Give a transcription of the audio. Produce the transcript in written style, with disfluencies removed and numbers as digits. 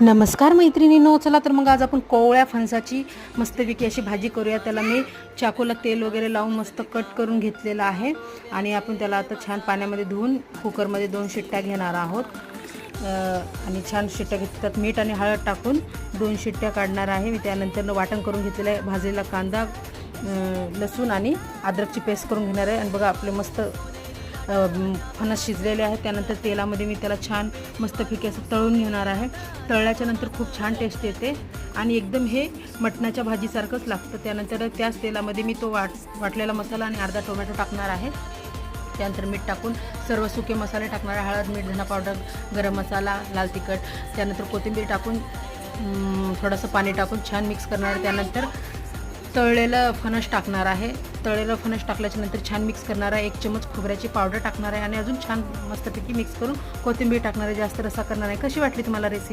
नमस्कार मैत्रिणींनो, चला तर मग आज आपण कोवळ्या फणसाची मस्तपैकी अशी भाजी करूया. त्याला मी चाकूला तेल वगैरे लावून मस्त कट करून घेतलेला आहे आणि आपण त्याला आता छान पाण्यामध्ये धुवून कुकरमध्ये 2 शिट्ट्या घेणार आहोत. आणि छान शिट्ट्या घेतली, त्यात मीठ आणि हळद टाकून 2 शिट्ट्या काढणार आहे. मी त्यानंतर वाटण करून घेतलेलं आहे. भाजलेला कांदा, लसूण आणि अद्रकची पेस्ट करून घेणार आहे. आणि बघा आपले मस्त फणस शिजलेले आहेत. त्यानंतर तेलामध्ये मी त्याला छान मस्तपैकी असं तळून घेणार आहे. तळल्याच्या नंतर खूप छान टेस्ट येते आणि एकदम हे मटणाच्या भाजीसारखंच लागतं. त्यानंतर त्याच तेलामध्ये मी तो वाटलेला मसाला आणि अर्धा टोमॅटो टाकणार आहे. त्यानंतर मीठ टाकून सर्व सुके मसाले टाकणार आहे. हळद, मीठ, धना पावडर, गरम मसाला, लाल तिखट. त्यानंतर कोथिंबीर टाकून थोडंसं पाणी टाकून छान मिक्स करणार आहे. त्यानंतर तळलेलं फणस टाकणार आहे. तळलेलं फणस टाकल्याच्या नंतर छान मिक्स करणार आहे. 1 चमच खोबऱ्याची पावडर टाकणार आहे आणि अजून छान मस्तपैकी मिक्स करून कोथिंबीर टाकणार आहे. जास्त रस्सा करणार आहे. कशी वाटली तुम्हाला रेसिपी?